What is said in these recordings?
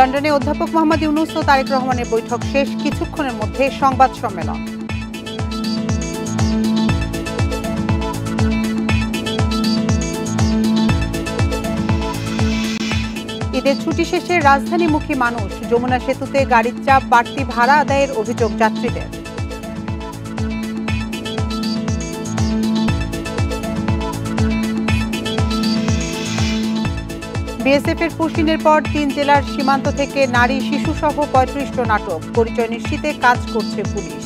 লন্ডনে অধ্যাপক মোহাম্মদ ইউনূস ও তারেক রহমানের বৈঠক শেষ, কিছুক্ষণের মধ্যে সংবাদ সম্মেলন। ঈদের ছুটি শেষে রাজধানীমুখী মানুষ, যমুনা সেতুতে গাড়ির চাপ, বাড়তি ভাড়া আদায়ের অভিযোগ যাত্রীদের। বিএসএফের পুশিনের পর ৩ জেলার সীমান্ত থেকে নারী শিশুসহ ৩৫টা নাটক, পরিচয় নিশ্চিতে কাজ করছে পুলিশ।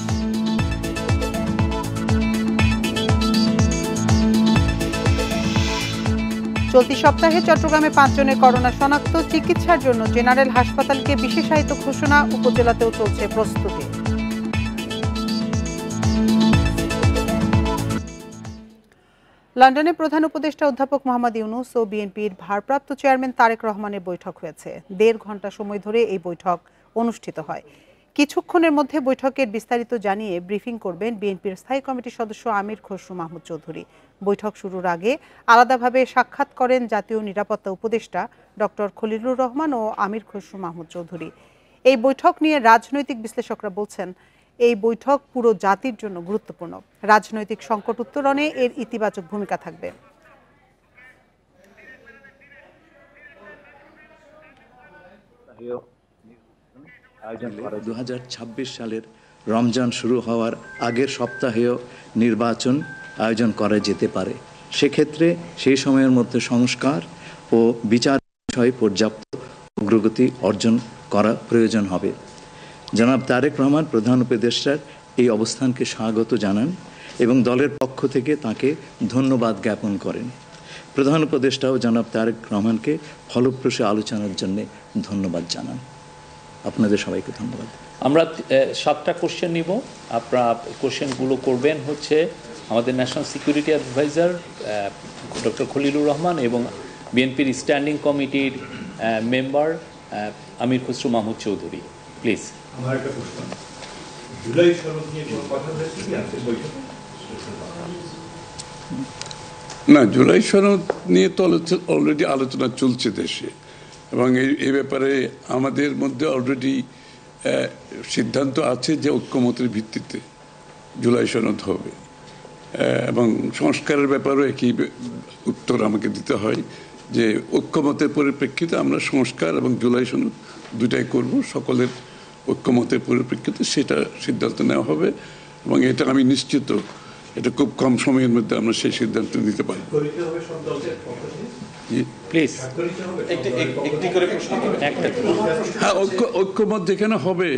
চলতি সপ্তাহে চট্টগ্রামে ৫ জনের করোনা শনাক্ত, চিকিৎসার জন্য জেনারেল হাসপাতালকে বিশেষায়িত ঘোষণা, উপজেলাতেও চলছে প্রস্তুতি। লন্ডনে প্রধান উপদেষ্টা অধ্যাপক মোহাম্মদ ইউনূস ও বিএনপির ভারপ্রাপ্ত চেয়ারম্যান তারেক রহমানের বৈঠক হয়েছে। ১.৫ ঘণ্টা সময় ধরে এই বৈঠক অনুষ্ঠিত হয়। কিছুক্ষণের মধ্যে বৈঠকের বিস্তারিত জানিয়ে ব্রিফিং করবেন বিএনপির স্থায়ী কমিটির সদস্য আমির খসরু মাহমুদ চৌধুরী। বৈঠক শুরুর আগে আলাদাভাবে সাক্ষাৎ করেন জাতীয় নিরাপত্তা উপদেষ্টা ডক্টর খলিলুর রহমান ও আমির খসরু মাহমুদ চৌধুরী। এই বৈঠক নিয়ে রাজনৈতিক বিশ্লেষকরা বলছেন, এই বৈঠক পুরো জাতির জন্য গুরুত্বপূর্ণ। রাজনৈতিক সংকট উত্তরণে এর ইতিবাচক ভূমিকা থাকবে। 2026 সালের রমজান শুরু হওয়ার আগের সপ্তাহেও নির্বাচন আয়োজন করা যেতে পারে। সেক্ষেত্রে সেই সময়ের মধ্যে সংস্কার ও বিচার বিষয়ে পর্যাপ্ত অগ্রগতি অর্জন করা প্রয়োজন হবে। জনাব তারেক রহমান প্রধান উপদেষ্টার এই অবস্থানকে স্বাগত জানান এবং দলের পক্ষ থেকে তাকে ধন্যবাদ জ্ঞাপন করেন। প্রধান উপদেষ্টাও জনাব তারেক রহমানকে ফলপ্রসূ আলোচনার জন্য ধন্যবাদ জানান। আপনাদের সবাইকে ধন্যবাদ। আমরা 7টা কোশ্চেন নিব। আপনারা কোশ্চেনগুলো করবেন হচ্ছে আমাদের national security adviser doctor Khalilur Rahman এবং বিএনপির স্ট্যান্ডিং কমিটির মেম্বার আমির খসরু মাহমুদ চৌধুরী। প্লিজ। আমার একটা প্রশ্ন, জুলাই সনদ নিয়ে কোনো কথা হয়েছে কি আছে বৈঠকে? না, জুলাই সনদ নিয়ে তো অলরেডি আলোচনা চলছে দেশে, এবং এই ব্যাপারে আমাদের মধ্যে অলরেডি সিদ্ধান্ত আছে যে ঐক্যমতের ভিত্তিতে জুলাই সনদ হবে, এবং সংস্কারের ব্যাপারেও একই উত্তর আমাকে দিতে হয় যে ঐক্যমতের পরিপ্রেক্ষিতে আমরা সংস্কার এবং জুলাই সনদ দুটাই করব। সকলের ঐক্যমতের পরিপ্রেক্ষিতে সেটা সিদ্ধান্ত নেওয়া হবে, এবং এটা আমি নিশ্চিত এটা খুব কম সময়ের মধ্যে আমরা সেই সিদ্ধান্ত নিতে পারব। হ্যাঁ, ঐক্যমত যেখানে হবে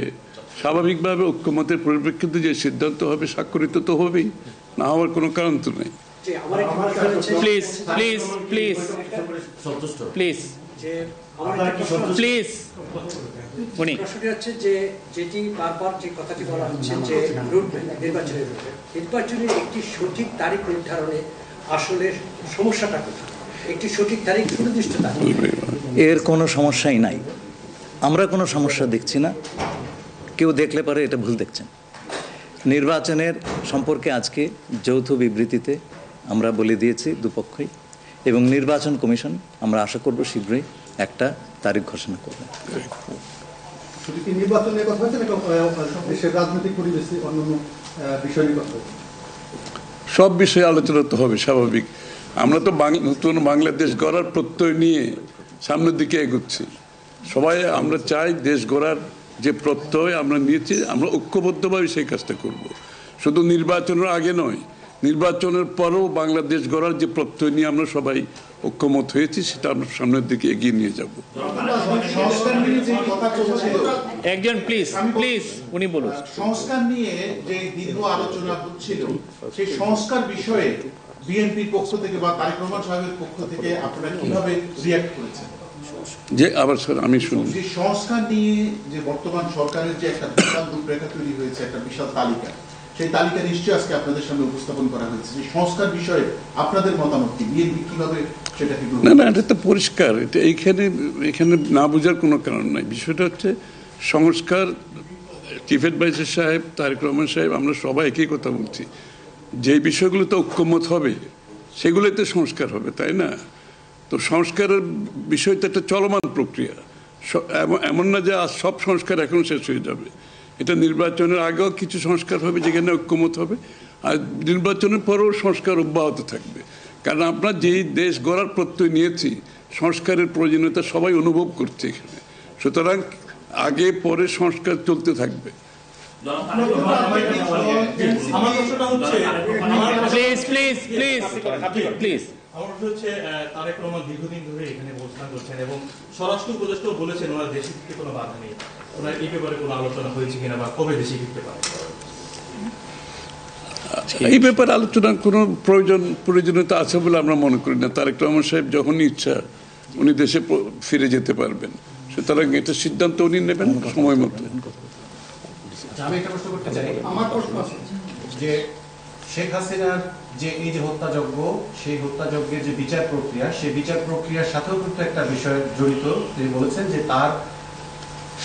স্বাভাবিকভাবে ঐক্যমতের পরিপ্রেক্ষিতে যে সিদ্ধান্ত হবে স্বাক্ষরিত তো হবেই, না হওয়ার কোনো কারণ তো নেই। Please please please please please. উনি হচ্ছে যে যেটি বারবার যে কথাটি বলা হচ্ছে যে নির্বাচনের একটি সঠিক তারিখ নির্ধারণে আসলে সমস্যাটা কোথায়? একটি সঠিক তারিখ সুনির্দিষ্ট তারিখ, এর কোনো সমস্যাই নাই। আমরা কোনো সমস্যা দেখছি না। কেউ দেখলে পারে এটা ভুল দেখছেন। নির্বাচনের সম্পর্কে আজকে যৌথ বিবৃতিতে আমরা বলে দিয়েছি দুপক্ষই, এবং নির্বাচন কমিশন আমরা আশা করব শীঘ্রই একটা তারিখ ঘোষণা করবে। সব বিষয়ে আলোচনা তো হবে স্বাভাবিক। আমরা তো নতুন বাংলাদেশ গড়ার প্রত্যয় নিয়ে সামনের দিকে এগোচ্ছি। সবাই আমরা চাই দেশ গড়ার যে প্রত্যয় আমরা নিয়েছি, আমরা ঐক্যবদ্ধভাবে সেই কাজটা করব। শুধু নির্বাচনের আগে নয়, নির্বাচনের পরেও বাংলাদেশ গড়ার যে প্রত্যয় নিয়ে আমরা সবাই ঐক্যমত হয়েছি সেটা আমরা সামনের দিকে এগিয়ে নিয়ে যাব। একজন প্লিজ প্লিজ উনি বলুন। সংস্কার নিয়ে যে দীর্ঘ আলোচনা হচ্ছিল, সেই সংস্কার বিষয়ে বিএনপির পক্ষ থেকে বা তারেক রহমান সাহেবের পক্ষ থেকে আপনারা কিভাবে রিঅ্যাক্ট করেছেন? যে আবার স্যার আমি শুনি, যে সংস্কার নিয়ে যে বর্তমান সরকারের যে একটা বিশাল রূপরেখা তৈরি হয়েছে, একটা বিশাল তালিকা, সেই তালিকা নিশ্চয়ই আজকে আপনাদের সামনে উপস্থাপন করা হয়েছে। যে সংস্কার বিষয়ে আপনাদের মতামত কি? বিএনপি কিভাবে সেটাকে? না না, এটা তো পরিষ্কার। এটা এখানে না বোঝার কোনো কারণ নাই। বিষয়টা হচ্ছে সংস্কার। চিফ অ্যাডভাইজার সাহেব, তারেক রহমান সাহেব, আমরা সবাই একই কথা বলছি। যে বিষয়গুলোতে ঐক্যমত হবে সেগুলোতে সংস্কার হবে, তাই না? তো সংস্কারের বিষয়টা একটা চলমান প্রক্রিয়া। এমন না যে আজ সব সংস্কার এখন শেষ হয়ে যাবে। এটা নির্বাচনের আগেও কিছু সংস্কার হবে যেখানে ঐক্যমত হবে, আর নির্বাচনের পরেও সংস্কার অব্যাহত থাকবে। কারণ আমরা যেই দেশ গড়ার প্রত্যয় নিয়েছি, সংস্কারের প্রয়োজনীয়তা সবাই অনুভব করছে এখানে। সুতরাং আগে পরে সংস্কার চলতে থাকবে। আমার হচ্ছে তারেক রহমান দীর্ঘদিন ধরে এখানে অবস্থান করছেন এবং স্বরাষ্ট্র উপদেষ্টাও বলেছেন ওনার দেশে ফিরতে কোনো বাধা নেই। ওনার এই ব্যাপারে কোনো আলোচনা হয়েছে কিনা বা কবে দেশে ফিরতে পারে? এই ব্যাপারে আলোচনার কোনো প্রয়োজনীয়তা আছে বলে আমরা মনে করি না। তারেক রহমান সাহেব যখনই ইচ্ছা উনি দেশে ফিরে যেতে পারবেন, সুতরাং এটা সিদ্ধান্ত উনি নেবেন সময় মতো। আমি একটা প্রশ্ন করতে চাই। আমার প্রশ্ন আছে যে শেখ হাসিনার যে এই যে হত্যাযজ্ঞ, সেই হত্যাযজ্ঞের যে বিচার প্রক্রিয়া, সেই বিচার প্রক্রিয়ার সাথেও কিন্তু একটা বিষয় জড়িত। তিনি বলেছেন যে তার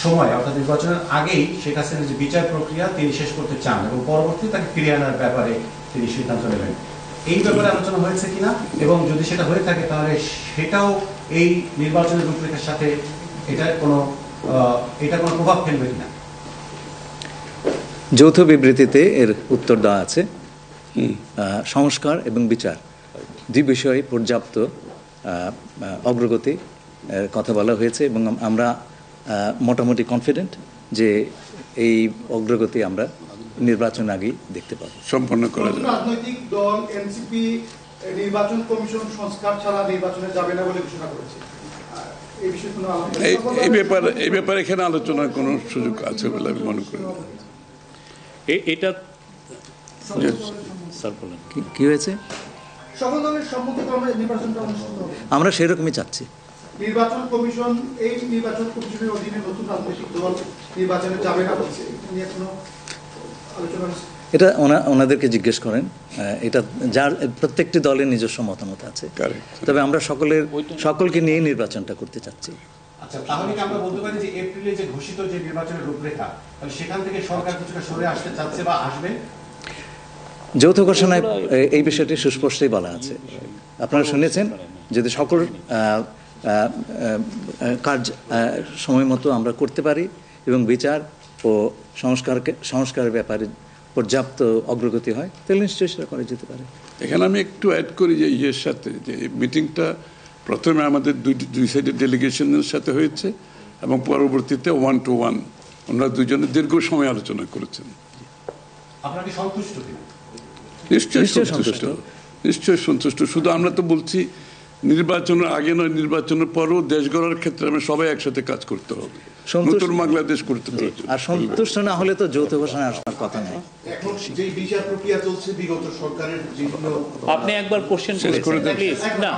সময় অর্থাৎ নির্বাচনের আগেই শেখ হাসিনার যে বিচার প্রক্রিয়া তিনি শেষ করতে চান এবং পরবর্তী তাকে ফিরিয়ে আনার ব্যাপারে তিনি সিদ্ধান্ত নেবেন। এই ব্যাপারে আলোচনা হয়েছে কিনা, এবং যদি সেটা হয়ে থাকে তাহলে সেটাও এই নির্বাচনের রূপরেখার সাথে এটা কোনো প্রভাব ফেলবে কিনা? যৌথ বিবৃতিতে এর উত্তর দেওয়া আছে। সংস্কার এবং বিচার দুই বিষয়ে পর্যাপ্ত অগ্রগতি কথা বলা হয়েছে এবং আমরা মোটামুটি কনফিডেন্ট যে এই অগ্রগতি আমরা নির্বাচন আগেই দেখতে পাবো। সম্পন্ন করা যাবে। রাজনৈতিক দল এনসিপি নির্বাচন কমিশন সংস্কার ছাড়া নির্বাচনে যাবে না বলে ঘোষণা করেছে। এই ব্যাপারে এখানে আলোচনার কোনো সুযোগ আছে বলে আমি মনে করি না। এটা স্যার বলেন কি হয়েছে? সকল দলের সম্মতিক্রমে নির্বাচনটা অনুষ্ঠিত হবে। আমরা সেরকমই চাচ্ছি। নির্বাচন কমিশন এই নির্বাচন কমিশনের অধীনে নতুন রাজনৈতিক দল নির্বাচনে যাবে না বলছে, নিয়ে কোনো আলোচনা হচ্ছে? এটা ওনাদেরকে জিজ্ঞেস করেন। এটা যার প্রত্যেকটি দলের নিজস্ব মতামত আছে, তবে আমরা সকলকে নিয়ে নির্বাচনটা করতে চাচ্ছি। আচ্ছা, তাহলে কি আমরা বলতে পারি যে এপ্রিলে যে ঘোষিত যে নির্বাচনের রূপরেখা, তাহলে সেখান থেকে সরকার কিছুটা সরে আসতে চাচ্ছে বা আসবে? যৌথ ঘোষণায় এই বিষয়টি সুস্পষ্টই বলা আছে। আপনারা শুনেছেন, যদি সকল কাজ সময় মতো আমরা করতে পারি এবং বিচার ও সংস্কারের ব্যাপারে পর্যাপ্ত অগ্রগতি হয়, তাহলে নিশ্চয়ই সেটা করা যেতে পারে। এখানে আমি একটু অ্যাড করি যে ইয়ের সাথে, যে মিটিংটা প্রথমে আমাদের দুই সাইডের ডেলিগেশনের সাথে হয়েছে এবং পরবর্তীতে 1 to 1 ওনারা দুজনে দীর্ঘ সময় আলোচনা করেছেন। আপনারা কি সন্তুষ্ট কিনা? নিশ্চয়ই সন্তুষ্ট। শুধু আমরা তো বলছি নির্বাচনের আগে নয়, নির্বাচনের পরেও দেশ গড়ার ক্ষেত্রে আমরা সবাই একসাথে কাজ করতে হবে, নতুন বাংলাদেশ করতে হবে। আর সন্তুষ্ট না হলে তো যৌথ ঘোষণা আসার কথা নয়। এখন যে বিচার প্রক্রিয়া চলছে বিগত সরকারের যেগুলো, আপনি একবার কোশ্চেন শেষ করে দেন প্লিজ। না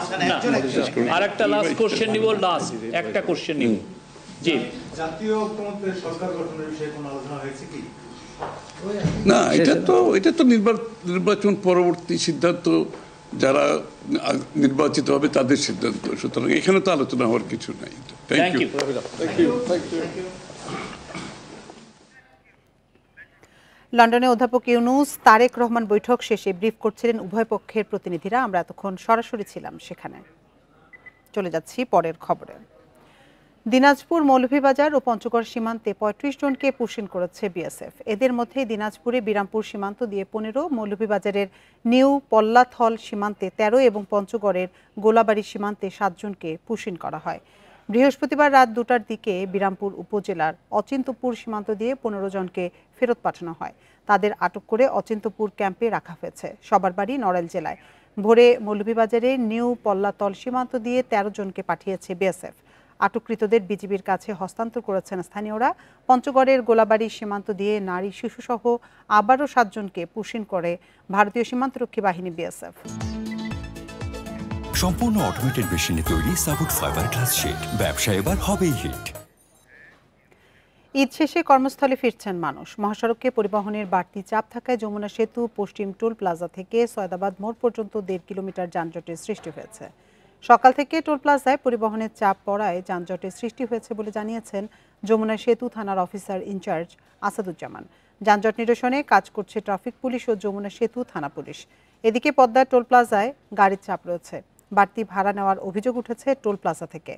আরেকটা লাস্ট কোশ্চেন নিব, লাস্ট একটা কোশ্চেন নিব। জি, জাতীয় ঐক্যমত্যের সরকার গঠনের বিষয়ে কোনো আলোচনা হয়েছে কি? না, এটা তো নির্বাচন পরবর্তী সিদ্ধান্ত, যারা নির্বাচিত হবে তাদের সিদ্ধান্ত। সুতরাং এখানে তো আলোচনা হওয়ার কিছু নাই। Thank you. লন্ডনে অধ্যাপক ইউনূস তারেক রহমান বৈঠক শেষে ব্রিফ করছিলেন উভয় পক্ষের প্রতিনিধিরা। আমরা এতক্ষণ সরাসরি ছিলাম সেখানে। চলে যাচ্ছি পরের খবরে। দিনাজপুর মৌলভীবাজার ও পঞ্চগড় সীমান্তে ৩৫ জনকে পুশিন করেছে বিএসএফ। এদের মধ্যে দিনাজপুরে বিরামপুর সীমান্ত দিয়ে ১৫, মৌলভীবাজারের নিউ পল্লাথল সীমান্তে ১৩ এবং পঞ্চগড়ের গোলাবাড়ি সীমান্তে ৭ জনকে পুশিন করা হয়। বৃহস্পতিবার রাত ২টার দিকে বিরামপুর উপজেলার অচিন্তপুর সীমান্ত দিয়ে ১৫ জনকে ফেরত পাঠানো হয়। তাদের আটক করে অচিন্তপুর ক্যাম্পে রাখা হয়েছে। সবার বাড়ি নড়াইল জেলায়। ভোরে মৌলভীবাজারের নিউ পল্লাতল সীমান্ত দিয়ে ১৩ জনকে পাঠিয়েছে বিএসএফ। আটককৃতদের বিজিবির কাছে হস্তান্তর করেছেন স্থানীয়রা। পঞ্চগড়ের গোলাবাড়ি সীমান্ত দিয়ে নারী শিশুসহ আবারও ৭ জনকে পুশিন করে ভারতীয় সীমান্তরক্ষী বাহিনী বিএসএফ। সম্পূর্ণ অটোমেটেড মেশিনে তৈরি সাপোর্ট ফাইবার গ্লাস শীট, ব্যবসা এবার হবেই হিট। ঈদ শেষে কর্মস্থলে ফিরছেন মানুষ। মহাসড়কে পরিবহনের বাড়তি চাপ থাকায় যমুনা সেতু পশ্চিম টোল প্লাজা থেকে সয়দাবাদ মোড় পর্যন্ত ১.৫ কিলোমিটার যানজটের সৃষ্টি হয়েছে। সকাল থেকে টোল প্লাজায় পরিবহনের চাপ পড়ায় যানজটের সৃষ্টি হয়েছে বলে জানিয়েছেন যমুনা সেতু থানার অফিসার ইনচার্জ আসাদুজ্জামান। যানজট নিরসনে কাজ করছে ট্রাফিক পুলিশ ও যমুনা সেতু থানা পুলিশ। এদিকে পদ্মার টোল প্লাজায় গাড়ির চাপ রয়েছে। বাড়তি ভাড়া নেওয়ার অভিযোগ উঠেছে টোল প্লাজা থেকে।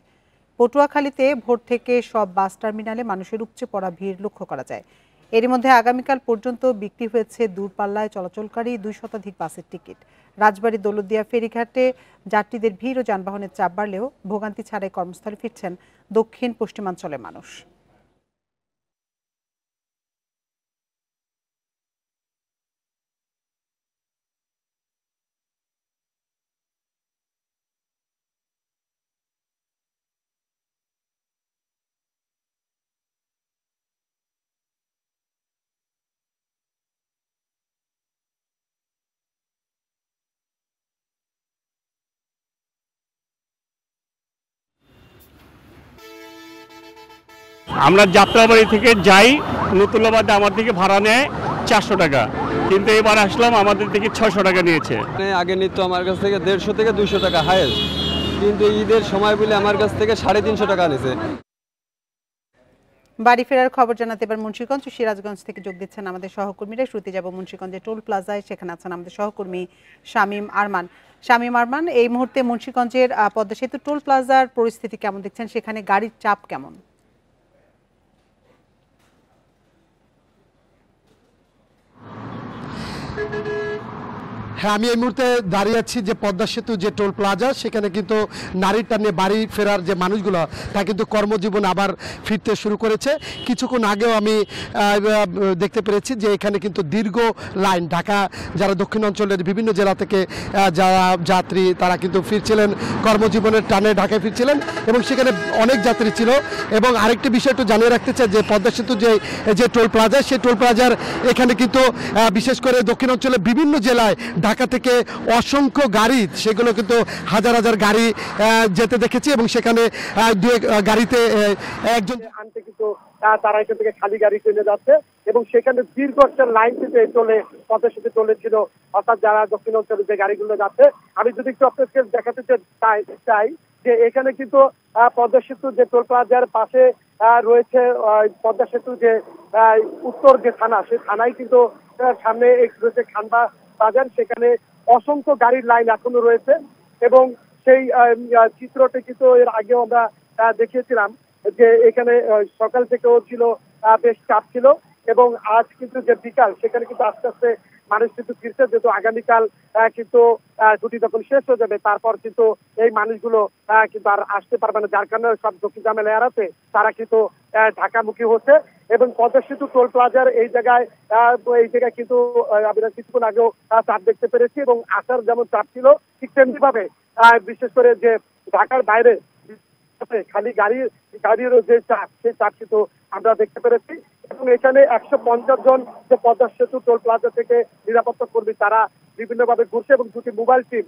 পটুয়াখালীতে ভোর থেকে সব বাস টার্মিনালে মানুষের উপচে পড়া ভিড় লক্ষ্য করা যায়। এরই মধ্যে আগামীকাল পর্যন্ত বিক্রি হয়েছে দূরপাল্লায় চলাচলকারী 2 শতাধিক বাসের টিকিট। রাজবাড়ী দৌলতদিয়া ফেরিঘাটে যাত্রীদের ভিড় ও যানবাহনের চাপ বাড়লেও ভোগান্তি ছাড়াই কর্মস্থলে ফিরছেন দক্ষিণ পশ্চিমাঞ্চলের মানুষ। আমরা যাত্রাবাড়ি থেকে যাই নতুল্লাবাদে আমার থেকে ভাড়া নেয় 400 টাকা, কিন্তু এবার আসলাম আমাদের থেকে 600 টাকা নিয়েছে। আগে নিত আমার কাছ থেকে 150 থেকে 200 টাকা হায়েস্ট, কিন্তু ঈদের সময় বলে আমার কাছ থেকে 350 টাকা নিয়েছে। বাড়ি ফেরার খবর জানাতে এবার মুন্সিগঞ্জ ও সিরাজগঞ্জ থেকে যোগ দিচ্ছেন আমাদের সহকর্মীরা। শুরুতে যাব মুন্সিগঞ্জের টোল প্লাজায়, সেখানে আছেন আমাদের সহকর্মী শামীম আরমান। শামীম আরমান, এই মুহূর্তে মুন্সিগঞ্জের পদ্মা সেতু টোল প্লাজার পরিস্থিতি কেমন দেখছেন? সেখানে গাড়ির চাপ কেমন? হ্যাঁ, আমি এই মুহূর্তে দাঁড়িয়ে আছি যে পদ্মা সেতু যে টোল প্লাজা, সেখানে কিন্তু নারীর টানে বাড়ি ফেরার যে মানুষগুলো তা কিন্তু কর্মজীবন আবার ফিরতে শুরু করেছে। কিছুক্ষণ আগেও আমি দেখতে পেরেছি যে এখানে কিন্তু দীর্ঘ লাইন, ঢাকা যারা দক্ষিণ অঞ্চলের বিভিন্ন জেলা থেকে যারা যাত্রী তারা কিন্তু ফিরছিলেন, কর্মজীবনের টানে ঢাকায় ফিরছিলেন এবং সেখানে অনেক যাত্রী ছিল। এবং আরেকটি বিষয় একটু জানিয়ে রাখতে চাই যে পদ্মা সেতু যে টোল প্লাজা, সেই টোল প্লাজার এখানে কিন্তু বিশেষ করে দক্ষিণ অঞ্চলের বিভিন্ন জেলায় ঢাকা থেকে অসংখ্য গাড়ি, সেগুলো কিন্তু হাজার হাজার গাড়ি যেতে দেখেছি এবং সেখানে গাড়িতে একজন আনতে কিন্তু তারা এখান থেকে খালি গাড়ি চলে যাচ্ছে এবং সেখানে দীর্ঘ একটা লাইন থেকে চলে পদ্মা সেতু চলেছিল, অর্থাৎ যারা দক্ষিণ অঞ্চলে যে গাড়িগুলো যাচ্ছে। আমি যদি একটু আপনাকে দেখাতে চাই যে এখানে কিন্তু পদ্মা সেতু যে টোল প্লাজার পাশে রয়েছে পদ্মা সেতু যে উত্তর যে থানা, সেই থানায় কিন্তু সামনে রয়েছে খানবা বাজার, সেখানে অসংখ্য গাড়ির লাইন এখনো রয়েছে এবং সেই চিত্রটি কিন্তু এর আগেও আমরা দেখিয়েছিলাম যে এখানে সকাল থেকেও ছিল বেশ চাপ ছিল এবং আজ কিন্তু যে বিকাল, সেখানে কিন্তু আস্তে আস্তে মানুষ কিন্তু ফিরছে, যেহেতু আগামীকাল কিন্তু ছুটি যখন শেষ হয়ে যাবে তারপর কিন্তু এই মানুষগুলো কিন্তু আর আসতে পারবে না, যার কারণে সব দক্ষিণ ঝামেলা এড়াতে তারা কিন্তু ঢাকামুখী হচ্ছে। এবং পদ্মা সেতু টোল প্লাজার এই জায়গায় কিন্তু আমরা কিছুক্ষণ আগেও চাপ দেখতে পেরেছি এবং আসার যেমন চাপ ছিল ঠিক তেমনি ভাবে বিশেষ করে যে ঢাকার বাইরে খালি গাড়ির যে চাপ, সেই চাপ কিন্তু আমরা দেখতে পেরেছি। এবং এখানে 150 জন যে পদ্মা সেতু টোল প্লাজা থেকে নিরাপত্তা কর্মী তারা বিভিন্ন ভাবে ঘুরছে এবং দুটি মোবাইল টিম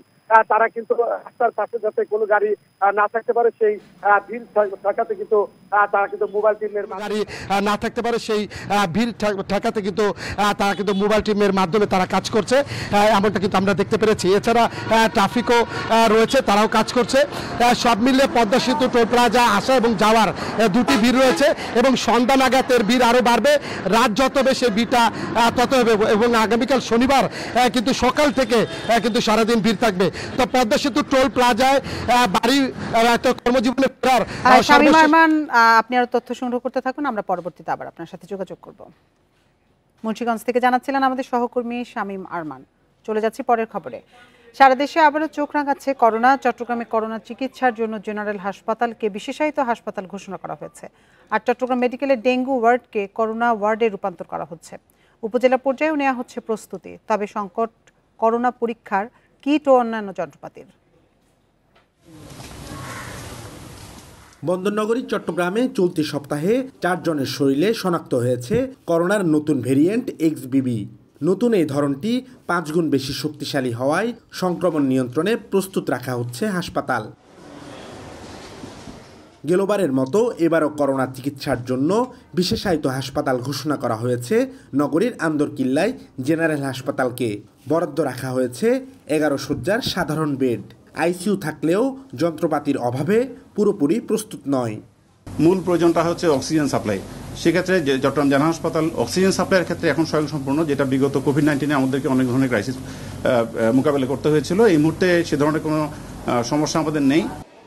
তারা কিন্তু রাস্তার পাশে যাতে কোনো গাড়ি না থাকতে পারে সেই ভিড় ঠেকাতে কিন্তু তারা কিন্তু মোবাইল টিমের গাড়ি না থাকতে পারে সেই ভিড় ঠেকাতে কিন্তু তারা কিন্তু মোবাইল টিমের মাধ্যমে তারা কাজ করছে, এমনটা কিন্তু আমরা দেখতে পেরেছি। এছাড়া ট্রাফিকও রয়েছে, তারাও কাজ করছে। সব মিলিয়ে পদ্মা সেতু টোল প্লাজা আসা এবং যাওয়ার দুটি ভিড় রয়েছে এবং সন্ধ্যা নাগাদ এর ভিড় আরো বাড়বে, রাত যত হবে সেই ভিড়টা তত হবে এবং আগামীকাল শনিবার কিন্তু সকাল থেকে কিন্তু সারাদিন ভিড় থাকবে। তো পদ্মা সেতু টোল প্লাজায় বাড়ি কর্মজীবনে ফেরার। শামীম আরমান, আপনি আরো তথ্য সংগ্রহ করতে থাকুন, আমরা পরবর্তীতে আবার আপনার সাথে যোগাযোগ করব। মুন্সিগঞ্জ থেকে জানাচ্ছিলেন আমাদের সহকর্মী শামীম আরমান। চলে যাচ্ছি পরের খবরে। সারা দেশে আবারও চোখ রাঙাচ্ছে করোনা। চট্টগ্রামে করোনা চিকিৎসার জন্য জেনারেল হাসপাতালকে বিশেষায়িত হাসপাতাল ঘোষণা করা হয়েছে, আর চট্টগ্রাম মেডিকেলের ডেঙ্গু ওয়ার্ডকে করোনা ওয়ার্ডে রূপান্তর করা হচ্ছে। উপজেলা পর্যায়েও নেওয়া হচ্ছে প্রস্তুতি, তবে সংকট করোনা পরীক্ষার কিট ও অন্যান্য যন্ত্রপাতির। বন্দরনগরী চট্টগ্রামে চলতি সপ্তাহে 4 জনের শরীরে শনাক্ত হয়েছে করোনার নতুন ভেরিয়েন্ট XBB। নতুন এই ধরনটি 5 গুণ বেশি শক্তিশালী হওয়ায় সংক্রমণ নিয়ন্ত্রণে প্রস্তুত রাখা হচ্ছে হাসপাতাল। গেলবারের মতো এবারও করোনা চিকিৎসার জন্য বিশেষায়িত হাসপাতাল ঘোষণা করা হয়েছে নগরীর আন্দরকিল্লায় জেনারেল হাসপাতালকে। বরাদ্দ রাখা হয়েছে 11 শয্যার সাধারণ বেড। আইসিইউ থাকলেও যন্ত্রপাতির অভাবে পুরোপুরি প্রস্তুত নয়। মূল প্রয়োজনটা হচ্ছে অক্সিজেন সাপ্লাই। সেক্ষেত্রে চট্টগ্রাম জেনারেল হাসপাতাল অক্সিজেন সাপ্লাইয়ের ক্ষেত্রে এখন স্বয়ংসম্পূর্ণ, যেটা বিগত কোভিড-19 আমাদেরকে অনেক ধরনের ক্রাইসিস মোকাবেলা করতে হয়েছিল। এই মুহূর্তে সে ধরনের কোনো সমস্যা আমাদের নেই।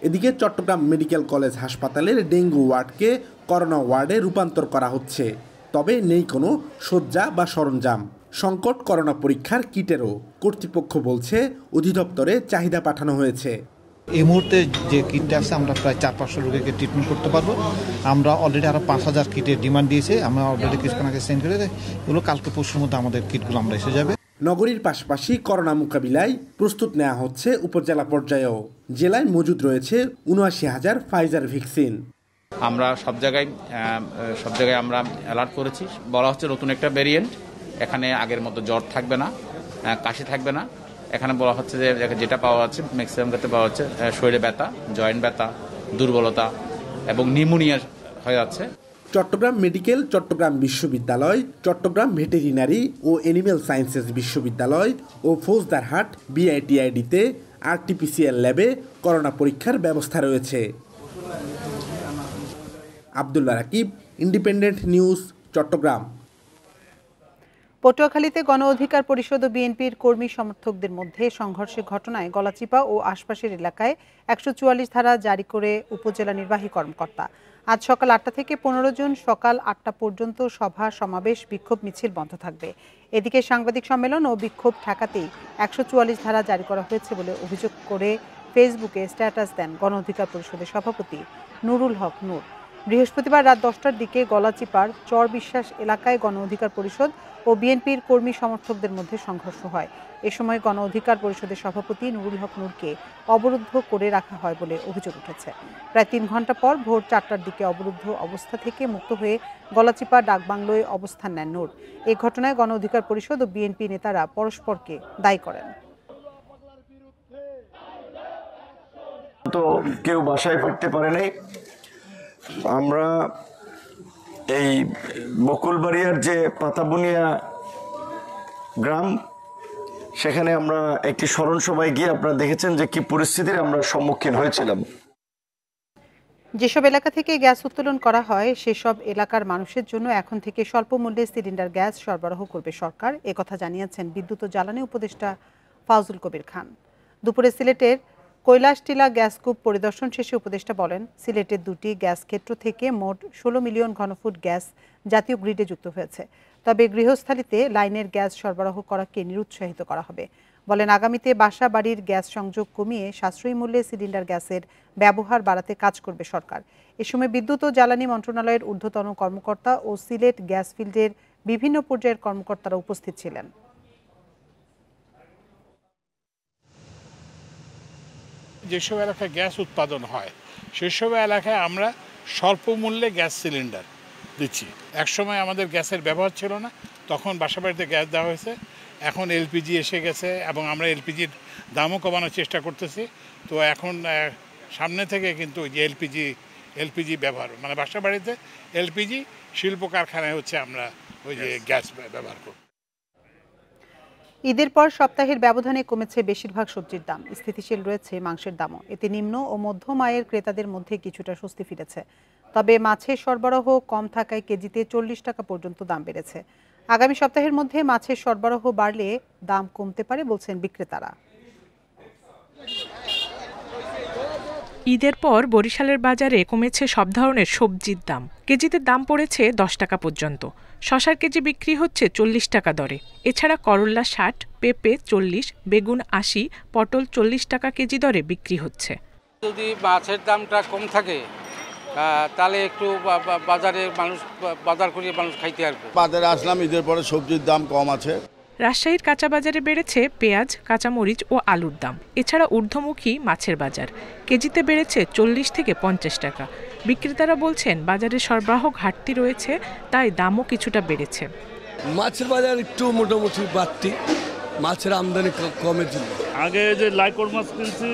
এদিকে চট্টগ্রাম মেডিকেল কলেজ হাসপাতালের ডেঙ্গু ওয়ার্ডকে করোনা ওয়ার্ডে রূপান্তর করা হচ্ছে, তবে নেই কোনো শয্যা বা সরঞ্জাম। সংকট করোনা পরীক্ষার কিটেরও। কর্তৃপক্ষ বলছে অধিদপ্তরে চাহিদা পাঠানো হয়েছে। এই মুহূর্তে যে কিটটা আছে আমরা প্রায় 400-500 রোগীকে ট্রিটমেন্ট করতে পারবো। আমরা অলরেডি আরো 5000 কিটের ডিমান্ড দিয়েছে, আমরা অলরেডি কিছুক্ষণ আগে সেন্ড করে দেয়, এগুলো কালকে পরশুর মধ্যে আমাদের কিটগুলো আমরা এসে যাবে। নগরীর পাশাপাশি করোনা মোকাবিলায় প্রস্তুত নেওয়া হচ্ছে উপজেলা পর্যায়েও। জেলায় মজুদ রয়েছে ৭৯,০০০ ফাইজার ভ্যাকসিন। আমরা সব জায়গায় আমরা অ্যালার্ট করেছি। বলা হচ্ছে নতুন একটা ভেরিয়েন্ট, এখানে আগের মতো জ্বর থাকবে না, কাশি থাকবে না। এখানে বলা হচ্ছে যে যেটা পাওয়া যাচ্ছে ম্যাক্সিমাম ক্ষেত্রে পাওয়া যাচ্ছে শরীরে ব্যথা, জয়েন্ট ব্যথা, দুর্বলতা এবং নিউমোনিয়া হয়ে যাচ্ছে। চট্টগ্রাম মেডিকেল, চট্টগ্রাম বিশ্ববিদ্যালয়, চট্টগ্রাম ভেটেরিনারি ও অ্যানিম্যাল সায়েন্সেস বিশ্ববিদ্যালয় ও ফৌজদারহাট বিআইটিআইডিতে আরটিপিসিআর ল্যাবে করোনা পরীক্ষার ব্যবস্থা রয়েছে। Abdullah Rakib, independent news, Chattogram. পটুয়াখালীতে গণ অধিকার পরিষদ ও বিএনপির কর্মী সমর্থকদের মধ্যে সংঘর্ষের ঘটনায় গলাচিপা ও আশপাশের এলাকায় ১৪৪ ধারা জারি করে উপজেলা নির্বাহী কর্মকর্তা। আজ সকাল ৮টা থেকে ১৫ জুন সকাল ৮টা পর্যন্ত সভা সমাবেশ বিক্ষোভ মিছিল বন্ধ থাকবে। এদিকে সাংবাদিক সম্মেলন ও বিক্ষোভ ঠেকাতেই ১৪৪ ধারা জারি করা হয়েছে বলে অভিযোগ করে ফেসবুকে স্ট্যাটাস দেন গণ অধিকার পরিষদের সভাপতি নুরুল হক নূর। বৃহস্পতিবার রাত ১০টার দিকে গলাচিপার চর বিশ্বাস এলাকায় গণ অধিকার পরিষদ ও বিএনপির কর্মী সমর্থকদের মধ্যে সংঘর্ষ হয়। এ সময় গণ অধিকার পরিষদের সভাপতি নুরুল হক নূরকে অবরুদ্ধ করে রাখা হয় বলে অভিযোগ উঠেছে। প্রায় ৩ ঘন্টা পর ভোর ৪টার দিকে অবরুদ্ধ অবস্থা থেকে মুক্ত হয়ে গলাচিপা ডাকবাংলোয় অবস্থান নেন নূর। এই ঘটনায় গণ অধিকার পরিষদ ও বিএনপি নেতারা পরস্পরকে দায়ী করেন। তো কেউ বাসায় ফিরতে পারে নাই। আমরা এই বকুলবাড়িয়ার যে পাতাবুনিয়া গ্রাম, সেখানে আমরা একটি স্মরণ সভায় গিয়ে আপনারা দেখেছেন যে কি পরিস্থিতির আমরা সম্মুখীন হয়েছিলাম। যেসব এলাকা থেকে গ্যাস উত্তোলন করা হয় সেসব এলাকার মানুষের জন্য এখন থেকে স্বল্প মূল্যে সিলিন্ডার গ্যাস সরবরাহ করবে সরকার, একথা জানিয়েছেন বিদ্যুৎ ও জ্বালানি উপদেষ্টা ফাউজুল কবির খান। দুপুরে সিলেটের কৈলাসটিলা গ্যাস কূপ পরিদর্শন শেষে উপদেষ্টা বলেন, সিলেটের 2টি গ্যাস ক্ষেত্র থেকে মোট 16 মিলিয়ন ঘনফুট গ্যাস জাতীয় গ্রিডে যুক্ত হয়েছে। তবে গৃহস্থালিতে লাইনের গ্যাস সরবরাহ করাকে নিরুৎসাহিত করা হবে। বলেন, আগামীতে বাসা বাড়ির গ্যাস সংযোগ কমিয়ে সাশ্রয়ী মূল্যে সিলিন্ডার গ্যাসের ব্যবহার বাড়াতে কাজ করবে সরকার। এ সময় বিদ্যুৎ ও জ্বালানি মন্ত্রণালয়ের ঊর্ধ্বতন কর্মকর্তা ও সিলেট গ্যাস ফিল্ডের বিভিন্ন পর্যায়ের কর্মকর্তারা উপস্থিত ছিলেন। যেসব এলাকায় গ্যাস উৎপাদন হয় সেসব এলাকায় আমরা স্বল্প মূল্যে গ্যাস সিলিন্ডার দিচ্ছি। একসময় আমাদের গ্যাসের ব্যবহার ছিল না, তখন বাসাবাড়িতে গ্যাস দেওয়া হয়েছে। এখন এলপিজি এসে গেছে এবং আমরা এলপিজির দামও কমানোর চেষ্টা করতেছি। তো এখন সামনে থেকে কিন্তু যে এলপিজি ব্যবহার, মানে বাসাবাড়িতে এলপিজি, শিল্প কারখানায় হচ্ছে আমরা ওই যে গ্যাস ব্যবহার করব। ঈদের পর সপ্তাহের ব্যবধানে কমেছে বেশিরভাগ সবজির দাম। স্থিতিশীল রয়েছে মাংসের দামও। এতে নিম্ন ও মধ্যম আয়ের ক্রেতাদের মধ্যে কিছুটা স্বস্তি ফিরেছে। তবে মাছের সরবরাহ কম থাকায় কেজিতে 40 টাকা পর্যন্ত দাম বেড়েছে। আগামী সপ্তাহের মধ্যে মাছের সরবরাহ বাড়লে দাম কমতে পারে বলছেন বিক্রেতারা। ঈদের পর বরিশালের বাজারে কমেছে সব ধরনের সবজির দাম। কেজিতে দাম পড়েছে 10 টাকা পর্যন্ত। শসার কেজি বিক্রি হচ্ছে 40 টাকা দরে। এছাড়া করল্লা 60, পেঁপে 40, বেগুন 80, পটল 40 টাকা কেজি দরে বিক্রি হচ্ছে। যদি মাছের দামটা কম থাকে তাহলে একটু বাজারে বাজার করিয়ে মানুষ খাইতে আসবে। বাজারে আসলাম, ঈদের পরে সবজির দাম কম আছে। রাজশাহীর কাঁচা বাজারে বেড়েছে পেঁয়াজ, কাঁচামরিচ ও আলুর দাম। এছাড়া ঊর্ধ্বমুখী মাছের বাজার কেজিতে বেড়েছে 40 থেকে 50 টাকা। বিক্রেতারা বলছেন বাজারে সরবরাহ ঘাটতি রয়েছে, তাই দামও কিছুটা বেড়েছে। মাছের বাজার একটু মোটামুটি বাড়তি, মাছের আমদানি কমের জন্য। আগে যে লাইকর মাছ কিনছি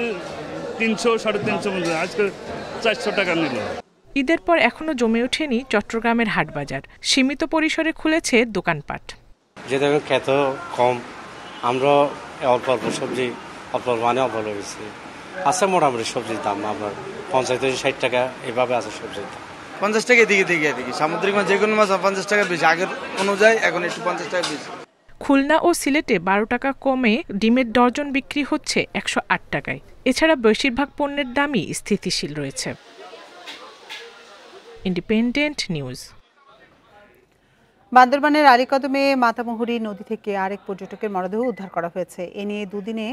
300 350 মূল্য, আজকে 400 টাকা নিল। ঈদের পর এখনো জমে ওঠেনি চট্টগ্রামের হাট বাজার। সীমিত পরিসরে খুলেছে দোকানপাট। যেটা খেত কম, আমরা অল্প অল্প সবজি অল্প অল্প রয়েছে। আছে মোটামুটি সবজির দাম আপনার 50 থেকে 60 টাকা এভাবে আছে সবজির দাম। 50 টাকা এদিকে সামুদ্রিক মাছ যে কোনো মাছ 50 টাকা বেশি, আগের অনুযায়ী এখন একটু 50 টাকা বেশি। খুলনা ও সিলেটে 12 টাকা কমে ডিমের ডর্জন বিক্রি হচ্ছে 108 টাকায়। এছাড়া বেশিরভাগ পণ্যের দামই স্থিতিশীল রয়েছে। Independent news. বান্দরবানের আলীকদমে মাতামুহুরী নদী থেকে আরেক পর্যটকের মরদেহ উদ্ধার করা হয়েছে। এ নিয়ে দুদিনে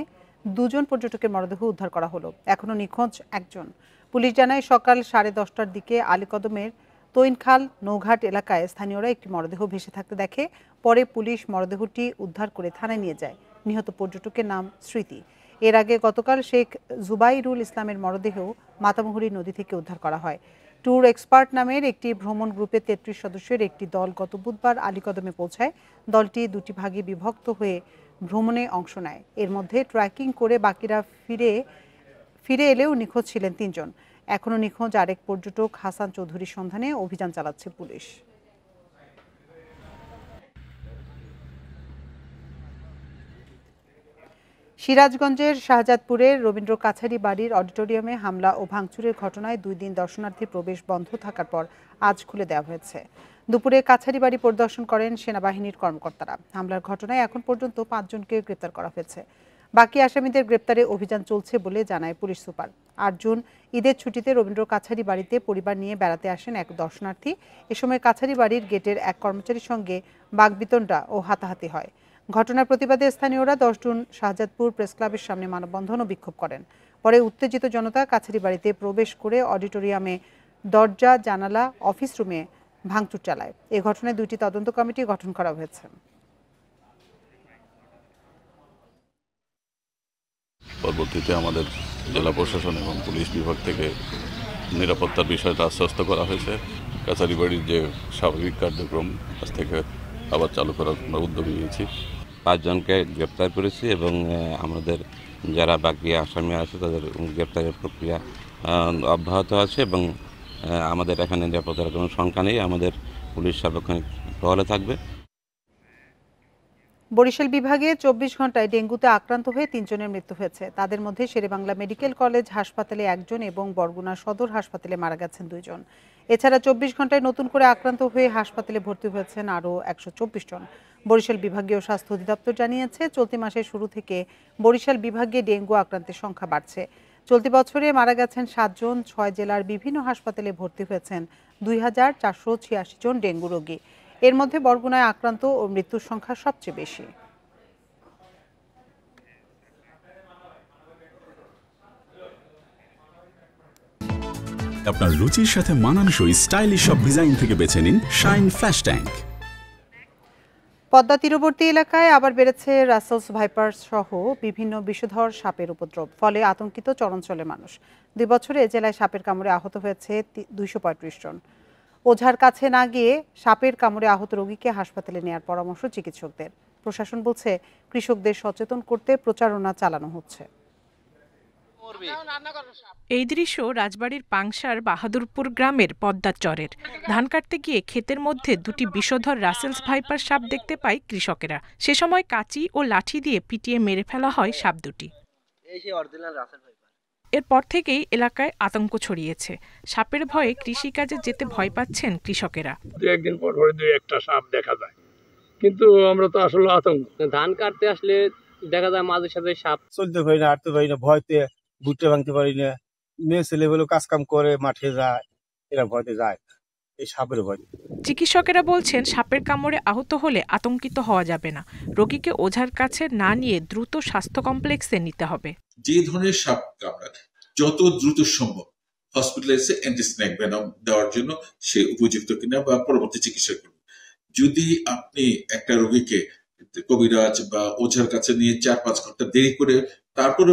2জন পর্যটকের মরদেহ উদ্ধার করা হলো। এখনো নিখোঁজ একজন। পুলিশ জানায় সকাল 10:30টার দিকে আলীকদমের তৈনখাল নৌঘাট এলাকায় স্থানীয়রা একটি মরদেহ ভেসে থাকতে দেখে। পরে পুলিশ মরদেহটি উদ্ধার করে থানায় নিয়ে যায়। নিহত পর্যটকের নাম স্মৃতি। এর আগে গতকাল শেখ জুবাইরুল ইসলামের মরদেহ মাতামুহুরী নদী থেকে উদ্ধার করা হয়। ট্যুর এক্সপার্ট নামের একটি ভ্রমণ গ্রুপের 33 সদস্যের একটি দল গত বুধবার আলীকদমে পৌঁছায়। দলটি 2টি ভাগে বিভক্ত হয়ে ভ্রমণে অংশ নেয়। এর মধ্যে ট্র্যাকিং করে বাকিরা ফিরে এলেও নিখোঁজ ছিলেন 3 জন। এখনো নিখোঁজ আরেক পর্যটক হাসান চৌধুরীর সন্ধানে অভিযান চালাচ্ছে পুলিশ। সিরাজগঞ্জের শাহজাদপুরের রবীন্দ্র কাছারি বাড়ির অডিটোরিয়ামে হামলা ও ভাঙচুরের ঘটনায় 2 দিন দর্শনার্থী প্রবেশ বন্ধ থাকার পর আজ খুলে দেওয়া হয়েছে। দুপুরে কাছারি বাড়ি পরিদর্শন করেন সেনাবাহিনীর কর্মকর্তারা। হামলার ঘটনায় এখন পর্যন্ত 5 জনকে গ্রেপ্তার করা হয়েছে। বাকি আসামিদের গ্রেপ্তারে অভিযান চলছে বলে জানায় পুলিশ সুপার। 8 জুন ঈদের ছুটিতে রবীন্দ্র কাছারি বাড়িতে পরিবার নিয়ে বেড়াতে আসেন এক দর্শনার্থী। এ সময় কাছারি বাড়ির গেটের এক কর্মচারীর সঙ্গে বাগবিতণ্ডা ও হাতাহাতি হয়। ঘটনার প্রতিবাদে স্থানীয়রা 10 জুন শাহজাদপুর প্রেস ক্লাবের সামনে মানববন্ধন ও বিক্ষোভ করেন। পরে উত্তেজিত জনতা কাছারি বাড়িতে প্রবেশ করে অডিটোরিয়ামে দরজা, জানালা, অফিস রুমে ভাঙচুর চালায়। এ ঘটনায় 2টি তদন্ত কমিটি গঠন করা হয়েছে। পরবর্তীতে আমাদের জেলা প্রশাসন এবং পুলিশ বিভাগ থেকে নিরাপত্তার বিষয়টা আশ্বস্ত করা হয়েছে। কাছারি বাড়ির যে স্বাভাবিক কার্যক্রম আজ থেকে আবার চালু করার উদ্যোগ নিয়েছি। 5 জনকে গ্রেপ্তার করেছি এবং আমাদের যারা বাকি আসামি আছে তাদের গ্রেপ্তারের প্রক্রিয়া অব্যাহত আছে এবং আমাদের এখানে নিরাপত্তার কোনো শঙ্কা নেই। আমাদের পুলিশ সার্বক্ষণিক টহলে থাকবে। বরিশাল বিভাগে 24 ঘন্টায় ডেঙ্গুতে আক্রান্ত হয়ে 3 জনের মৃত্যু হয়েছে। তাদের মধ্যে শেরেবাংলা মেডিকেল কলেজ হাসপাতালে 1 জন এবং বরগুনা সদর হাসপাতালে মারা গেছেন 2 জন। এছাড়া 24 ঘন্টায় নতুন করে আক্রান্ত হয়ে হাসপাতালে ভর্তি হয়েছেন আরও 124 জন। বরিশাল বিভাগীয় স্বাস্থ্য অধিদপ্তর জানিয়েছে, চলতি মাসের শুরু থেকে বরিশাল বিভাগে ডেঙ্গু আক্রান্তের সংখ্যা বাড়ছে। চলতি বছরে মারা গেছেন 7 জন। 6 জেলার বিভিন্ন হাসপাতালে ভর্তি হয়েছেন 2486 জন ডেঙ্গু রোগী। এর মধ্যে বরগুনায় আক্রান্ত ও মৃত্যুর সংখ্যা সবচেয়ে বেশি। আপনার রুচির সাথে মানানসই স্টাইলিশ সব ডিজাইন থেকে বেছে নিন শাইন ফ্ল্যাশ ট্যাঙ্ক। পদ্মা তীরবর্তী এলাকায় আবার বেড়েছে রাসেলস ভাইপার সহ বিভিন্ন বিষধর সাপের উপদ্রব। ফলে আতঙ্কিত চরাঞ্চলের মানুষ। 2 বছরে জেলায় সাপের কামড়ে আহত হয়েছে 235 জন। ওঝার কাছে না গিয়ে সাপের কামড়ে আহত রোগীকে হাসপাতালে নেওয়ার পরামর্শ চিকিৎসকদের। প্রশাসন বলছে, কৃষকদের সচেতন করতে প্রচারণা চালানো হচ্ছে। এই দৃশ্য রাজবাড়ীর পাংশার বাহাদুরপুর গ্রামের পদ্মার চরের। ধান কাটতে গিয়ে ক্ষেতের মধ্যে 2টি বিষধর রাসেলস ভাইপার সাপ দেখতে পায় কৃষকেরা। সে সময় কাঁচি ও লাঠি দিয়ে পিটিয়ে মেরে ফেলা হয় সাপ দুটি। এরপর থেকেই এলাকায় আতঙ্ক ছড়িয়েছে। সাপের ভয়ে কৃষিকাজে যেতে ভয় পাচ্ছেন কৃষকেরা। একদিন পর পরে 2-1টা সাপ দেখা যায়, কিন্তু আমরা তো আসলে আতঙ্ক। ধান কাটতে আসলে দেখা যায় মাঝে সাথে সাপ। চলতে পারি না, হাঁটতে পারি না, ভয়তে ভুট্টা ভাঙতে পারি না। মেয়ে ছেলেগুলো কাজ কাম করে মাঠে যায়, এরা ভয়তে যায় এই সাপের ভয়। চিকিৎসকেরা বলছেন, সাপের কামড়ে আহত হলে আতঙ্কিত হওয়া যাবে না। রোগীকে ওঝার কাছে না নিয়ে দ্রুত স্বাস্থ্য কমপ্লেক্সে নিতে হবে। যে ধরনের সাপ কামড়ায় যত দ্রুত সম্ভব হসপিটালাইজে অ্যান্টিস্নেক ভেনম দেওয়ার জন্য সে উপযুক্ত কিনা বা পরবর্তী চিকিৎসা করবে। যদি আপনি একটা রোগীকে কবিরাজ বা ওঝার কাছে নিয়ে 4-5 ঘন্টা দেরি করে তারপরে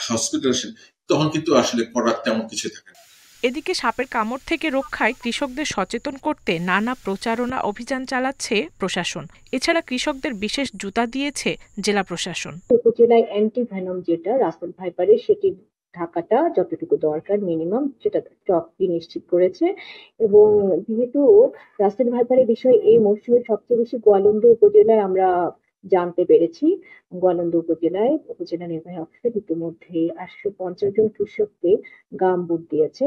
হসপিটাল আসেন, তখন কিন্তু আসলে করার তেমন কিছু থাকে না। এদিকে সাপের কামড় থেকে রক্ষায় কৃষকদের সচেতন করতে নানা প্রচারণা অভিযান চালাচ্ছে প্রশাসন। এছাড়া কৃষকদের বিশেষ জুতা দিয়েছে জেলা প্রশাসন। উপজেলায় অ্যান্টি ভেনম যেটা রাসেল ভাইপারের, সেটি ঢাকাটা যতটুকু দরকার মিনিমাম সেটা স্টক নিশ্চিত করেছে। এবং যেহেতু রাসেল ভাইপারের বিষয়ে এই মৌসুমে সবচেয়ে বেশি গোয়ালন্দ উপজেলায় আমরা জানতে পেরেছি গোয়ালন্দ উপজেলা নির্বাহী অফিসার ইতিমধ্যে 850 জন কৃষককে গাম বুট দিয়েছে।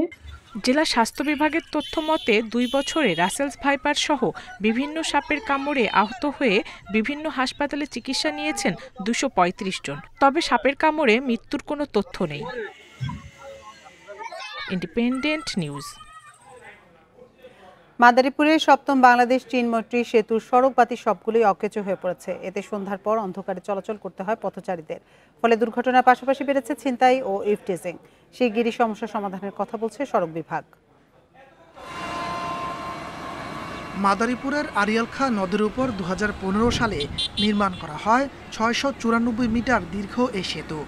জেলা স্বাস্থ্য বিভাগের তথ্য মতে 2 বছরে রাসেলস ভাইপার সহ বিভিন্ন সাপের কামড়ে আহত হয়ে বিভিন্ন হাসপাতালে চিকিৎসা নিয়েছেন 235 জন। তবে সাপের কামড়ে মৃত্যুর কোনো তথ্য নেই। Independent news. মাদারীপুরে 7ম বাংলাদেশ চীন মৈত্রী সেতুর সড়ক বাতি সবগুলোই অকেজো হয়ে পড়েছে। এতে সন্ধ্যার পর অন্ধকারে চলাচল করতে হয় পথচারীদের। ফলে দুর্ঘটনার পাশাপাশি বেড়েছে ছিনতাই ও ইভটিজিং। শিগগিরই সমস্যা সমাধানের কথা বলছে সড়ক বিভাগ। মাদারীপুরের আরিয়ালখা নদীর উপর 2015 সালে নির্মাণ করা হয় 694 মিটার দীর্ঘ এই সেতু।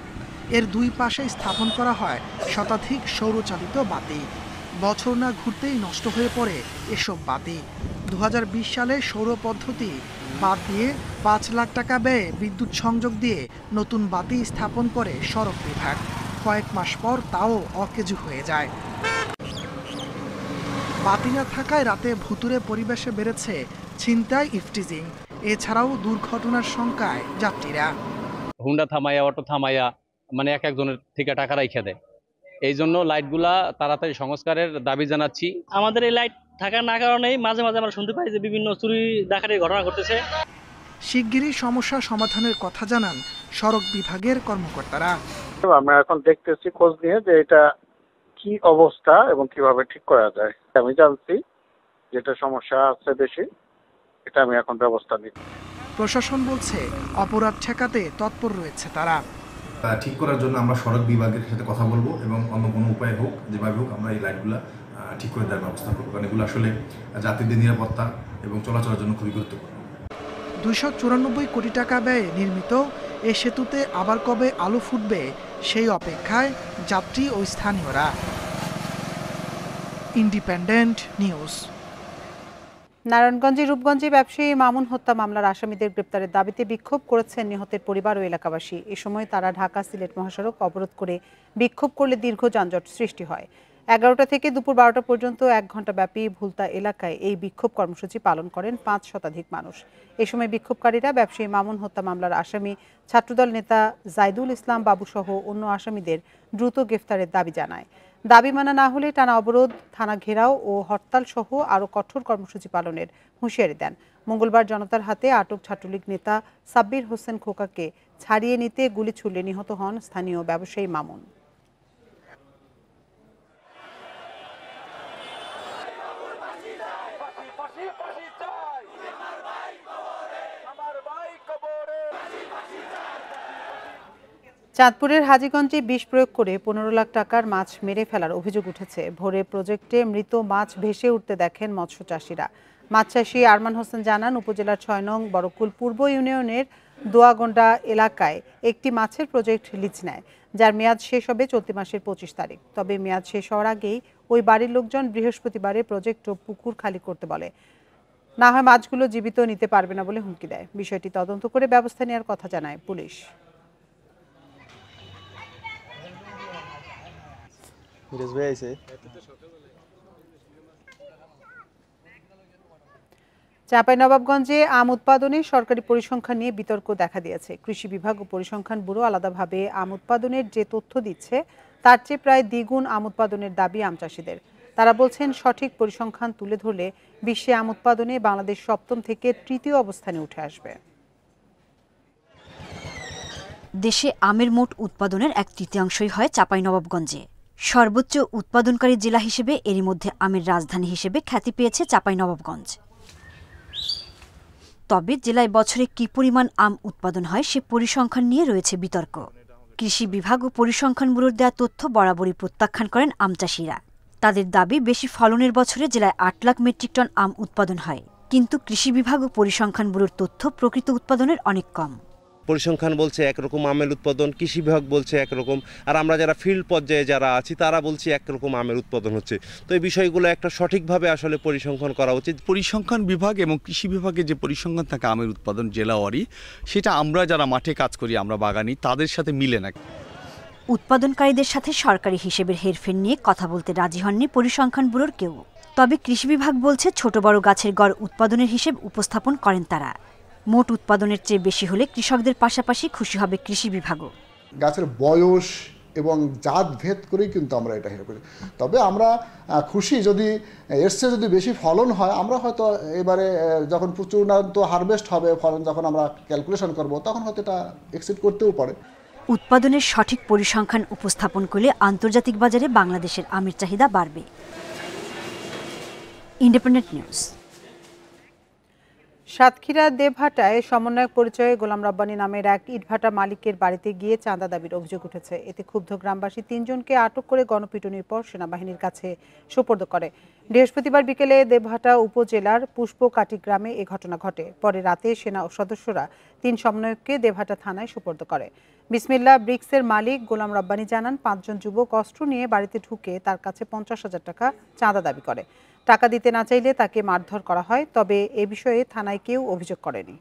এর দুই পাশে স্থাপন করা হয় শতাধিক সৌরচালিত বাতি। বছর না ঘুরতেই নষ্ট হয়ে পড়ে এসব বাতি। 2020 সালে সৌর পদ্ধতি বাদ দিয়ে 5 লাখ টাকা ব্যয়ে বিদ্যুৎ সংযোগ দিয়ে নতুন বাতি স্থাপন করে সড়ক বিভাগ। কয়েক মাস পর তাও অকেজো হয়ে যায়। বাতি না থাকায় রাতে ভুতুরে পরিবেশে বেড়েছে ছিনতাই, ইভটিজিং। এছাড়াও দুর্ঘটনার শঙ্কায় যাত্রীরা। হুন্ডা থামাইয়া, অটো থামাইয়া মানে এক একজনের থেকে টাকা রাইখা দেয়। এই জন্য লাইটগুলা তাড়াতাড়ি সংস্কারের দাবি জানাচ্ছি। আমাদের এই লাইট থাকার না কারণেই মাঝে মাঝে আমরা শুনতে পাই যে বিভিন্ন চুরি ডাকাতির ঘটনা ঘটতেছে। শিগগিরই সমস্যা সমাধানের কথা জানান সড়ক বিভাগের কর্মকর্তারা। আমরা এখন দেখতেছি খোঁজ নিয়ে যে এটা কি অবস্থা এবং কিভাবে ঠিক করা যায়। আমি জানছি যেটা সমস্যা আছে বেশি, এটা আমি এখন ব্যবস্থা নিচ্ছি। প্রশাসন বলছে অপরাধ ঠেকাতে তৎপর রয়েছে তারা। ঠিক করার জন্য আমরা সড়ক বিভাগের সাথে কথা বলবো এবং অন্য কোনো উপায় হোক, যেভাবে হোক আমরা এই লাইটগুলো ঠিক করে দেওয়ার ব্যবস্থা করবো। কারণ এগুলো আসলে যাত্রীদের নিরাপত্তা এবং চলাচলের জন্য খুবই গুরুত্বপূর্ণ। 294 কোটি টাকা ব্যয়ে নির্মিত এই সেতুতে আবার কবে আলো ফুটবে সেই অপেক্ষায় যাত্রী ও স্থানীয়রা। Independent news. নারায়ণগঞ্জের রূপগঞ্জে ব্যবসায়ী মামুন হত্যা মামলার আসামিদের গ্রেপ্তারের দাবিতে বিক্ষোভ করেছেন নিহতের পরিবার ও এলাকাবাসী। এ সময় তারা ঢাকা সিলেট মহাসড়ক অবরোধ করে বিক্ষোভ করলে দীর্ঘ যানজট সৃষ্টি হয়। 11টা থেকে দুপুর 12টা পর্যন্ত 1 ঘণ্টা ব্যাপী ভুলতা এলাকায় এই বিক্ষোভ কর্মসূচি পালন করেন 5 শতাধিক মানুষ। এ সময় বিক্ষোভকারীরা ব্যবসায়ী মামুন হত্যা মামলার আসামি ছাত্রদল নেতা জাইদুল ইসলাম বাবুসহ অন্য আসামিদের দ্রুত গ্রেফতারের দাবি জানায়। দাবি মানা না হলে টানা অবরোধ, থানা ঘেরাও ও হরতাল সহ আরও কঠোর কর্মসূচি পালনের হুঁশিয়ারি দেন। মঙ্গলবার জনতার হাতে আটক ছাত্রলীগ নেতা সাব্বির হোসেন খোকাকে ছাড়িয়ে নিতে গুলি ছুড়লে নিহত হন স্থানীয় ব্যবসায়ী মামুন। চাঁদপুরের হাজীগঞ্জে বিষ প্রয়োগ করে 15 লাখ টাকার মাছ মেরে ফেলার অভিযোগ উঠেছে। ভোরে প্রজেক্টে মৃত মাছ ভেসে উঠতে দেখেন মৎস্য চাষিরা। মাছ চাষি আরমান হোসেন জানান, উপজেলার 6 নং বড়কুল পূর্ব ইউনিয়নের দোয়াগন্ডা এলাকায় একটি মাছের প্রজেক্ট লিজ নেয়, যার মেয়াদ শেষ হবে চলতি মাসের 25 তারিখ। তবে মেয়াদ শেষ হওয়ার আগেই ওই বাড়ির লোকজন বৃহস্পতিবারে প্রজেক্ট ও পুকুর খালি করতে বলে। না হয় মাছগুলো জীবিত নিতে পারবে না বলে হুমকি দেয়। বিষয়টি তদন্ত করে ব্যবস্থা নেওয়ার কথা জানায় পুলিশ। চাঁপাইনবাবগঞ্জে আম উৎপাদনে সরকারি পরিসংখ্যান নিয়ে বিতর্ক দেখা দিয়েছে। কৃষি বিভাগ ও পরিসংখ্যান ব্যুরো আলাদাভাবে আম উৎপাদনের যে তথ্য দিচ্ছে তার চেয়ে প্রায় দ্বিগুণ আম উৎপাদনের দাবি আম চাষিদের। তারা বলছেন, সঠিক পরিসংখ্যান তুলে ধরলে বিশ্বে আম উৎপাদনে বাংলাদেশ 7ম থেকে 3য় অবস্থানে উঠে আসবে। দেশে আমের মোট উৎপাদনের 1/3 হয় চাঁপাইনবাবগঞ্জে। সর্বোচ্চ উৎপাদনকারী জেলা হিসেবে এরই মধ্যে আমের রাজধানী হিসেবে খ্যাতি পেয়েছে চাঁপাইনবাবগঞ্জ। তবে জেলায় বছরে কি পরিমাণ আম উৎপাদন হয় সে পরিসংখ্যান নিয়ে রয়েছে বিতর্ক। কৃষি বিভাগ ও পরিসংখ্যান ব্যুরোর দেওয়া তথ্য বরাবরই প্রত্যাখ্যান করেন আম চাষিরা। তাদের দাবি, বেশি ফলনের বছরে জেলায় 8 লাখ মেট্রিক টন আম উৎপাদন হয়, কিন্তু কৃষি বিভাগ ও পরিসংখ্যান ব্যুরোর তথ্য প্রকৃত উৎপাদনের অনেক কম। পরিসংখ্যান বলছে একরকম আমের উৎপাদন, কৃষি বিভাগ বলছে একরকম, আর আমরা যারা ফিল্ড পর্যায়ে যারা আছি তারা বলছি একরকম আমের উৎপাদন হচ্ছে। তো এই বিষয়গুলো একটা সঠিকভাবে আসলে পরিসংখ্যান করা উচিত। পরিসংখ্যান বিভাগ এবং কৃষি বিভাগে যে পরিসংখ্যান থাকে আমের উৎপাদন জেলাওয়ারি, সেটা আমরা যারা মাঠে কাজ করি, আমরা বাগানি, তাদের সাথে মিলে না। উৎপাদনকারীদের সাথে সরকারি হিসেবের হেরফের নিয়ে কথা বলতে রাজি হননি পরিসংখ্যান ব্যুরোর কেউ। তবে কৃষি বিভাগ বলছে ছোট বড় গাছের গড় উৎপাদনের হিসেব উপস্থাপন করেন তারা। মোট উৎপাদনের চেয়ে বেশি হলে কৃষকদের পাশাপাশি খুশি হবে কৃষি বিভাগও। গাছের বয়স এবং জাত ভেদ করেই কিন্তু আমরা এটা হেরে করি। তবে আমরা খুশি যদি এর চেয়ে যদি বেশি ফলন হয়, আমরা হয়তো এবারে যখন প্রচুরান্ত হারভেস্ট হবে ফলন যখন আমরা ক্যালকুলেশন করব তখন হয়তো এটা এক্সিড করতেও পারে। উৎপাদনের সঠিক পরিসংখ্যান উপস্থাপন করলে আন্তর্জাতিক বাজারে বাংলাদেশের আমের চাহিদা বাড়বে। Independent news. সাতক্ষীরা দেবহাটায় সমন্বয়ক পরিচয়ে গোলাম রব্বানী নামের এক ইটভাটা মালিকের বাড়িতে গিয়ে চাঁদা দাবির অভিযোগ উঠেছে। এতে ক্ষুব্ধ গ্রামবাসী ৩ জনকে আটক করে গণপিটুনির পর সেনাবাহিনীর কাছে সোপর্দ করে। বৃহস্পতিবার বিকেলে দেবহাটা উপজেলার পুষ্পকাটি গ্রামে এ ঘটনা ঘটে। পরে রাতে সেনা সদস্যরা ৩ সমন্বয়ককে দেবহাটা থানায় সোপর্দ করে। বিসমিল্লাহ ব্রিক্সের মালিক গোলাম রব্বানী জানান, ৫ জন যুবক অস্ত্র নিয়ে বাড়িতে ঢুকে তার কাছে ৫০,০০০ টাকা চাঁদা দাবি করে। টাকা দিতে না চাইলে তাকে মারধর করা হয়। তবে এ বিষয়ে থানায় কেউ অভিযোগ করেনি।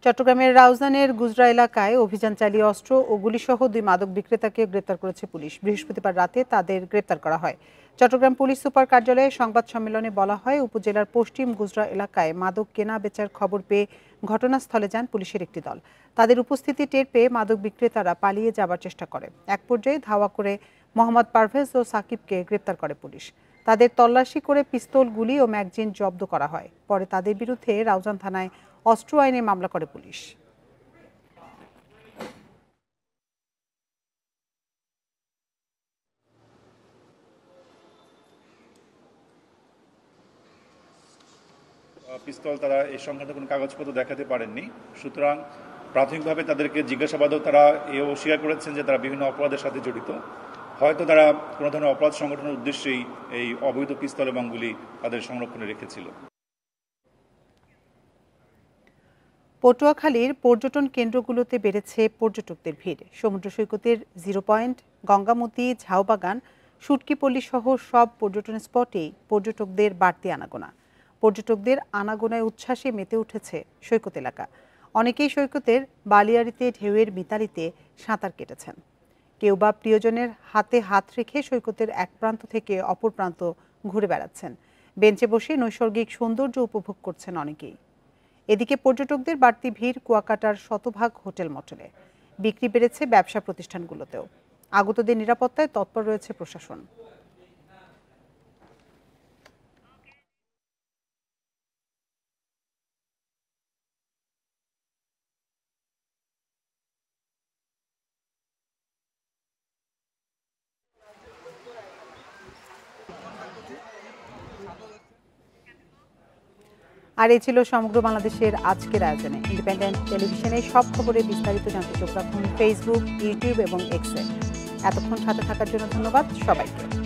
চট্টগ্রামের রাউজানের গুজরা এলাকায় অভিযান চালিয়ে অস্ত্র ও গুলিসহ 2 মাদক বিক্রেতাকে গ্রেপ্তার করেছে পুলিশ। বৃহস্পতিবার রাতে তাদের গ্রেপ্তার করা হয়। চট্টগ্রাম পুলিশ সুপার কার্যালয়ে সংবাদ সম্মেলনে বলা হয়, উপজেলার পশ্চিম গুজরা এলাকায় মাদক কেনা বেচার খবর পেয়ে ঘটনাস্থলে যান পুলিশের একটি দল। তাদের উপস্থিতি টের পেয়ে মাদক বিক্রেতারা পালিয়ে যাবার চেষ্টা করে। এক পর্যায়ে ধাওয়া করে মোহাম্মদ পারভেজ ও সাকিবকে গ্রেপ্তার করে পুলিশ। তাদের তল্লাশি করে পিস্তল, গুলি ও ম্যাগজিন জব্দ করা হয়। পরে তাদের বিরুদ্ধে রাউজান থানায় অস্ত্র আইনে মামলা করে পুলিশ। পিস্তল তারা এই সংক্রান্ত কোনো কাগজপত্র দেখাতে পারেননি। সুতরাং প্রাথমিকভাবে তাদেরকে জিজ্ঞাসাবাদও তারা এও স্বীকার করেছেন যে তারা বিভিন্ন অপরাধের সাথে জড়িত। হয়তো তারা কোনো ধরনের অপরাধ সংগঠনের উদ্দেশ্যেই এই অবৈধ পিস্তল এবং গুলি তাদের সংরক্ষণে রেখেছিল। পটুয়াখালীর পর্যটন কেন্দ্রগুলোতে বেড়েছে পর্যটকদের ভিড়। সমুদ্র সৈকতের 0 পয়েন্ট, গঙ্গামতি, ঝাউবাগান, শুটকিপল্লী সহ সব পর্যটন স্পটেই পর্যটকদের বাড়তি আনাগোনা। পর্যটকদের আনাগোনায় উচ্ছ্বাসে মেতে উঠেছে সৈকত এলাকা। অনেকেই সৈকতের বালিয়াড়িতে ঢেউয়ের মিতালিতে সাঁতার কেটেছেন। কেউ বা প্রিয়জনের হাতে হাত রেখে সৈকতের এক প্রান্ত থেকে অপর প্রান্ত ঘুরে বেড়াচ্ছেন। বেঞ্চে বসে নৈসর্গিক সৌন্দর্য উপভোগ করছেন অনেকেই। এদিকে পর্যটকদের বাড়তি ভিড় কুয়াকাটার শতভাগ হোটেল মটলে। বিক্রি বেড়েছে ব্যবসা প্রতিষ্ঠানগুলোতেও। আগতদের নিরাপত্তায় তৎপর রয়েছে প্রশাসন। আর এই ছিল সমগ্র বাংলাদেশের আজকের আয়োজনে। ইন্ডিপেন্ডেন্ট টেলিভিশনের সব খবরের বিস্তারিত জানতে চোখ রাখুন ফেসবুক, ইউটিউব এবং এক্সে। এতক্ষণ সাথে থাকার জন্য ধন্যবাদ সবাইকে।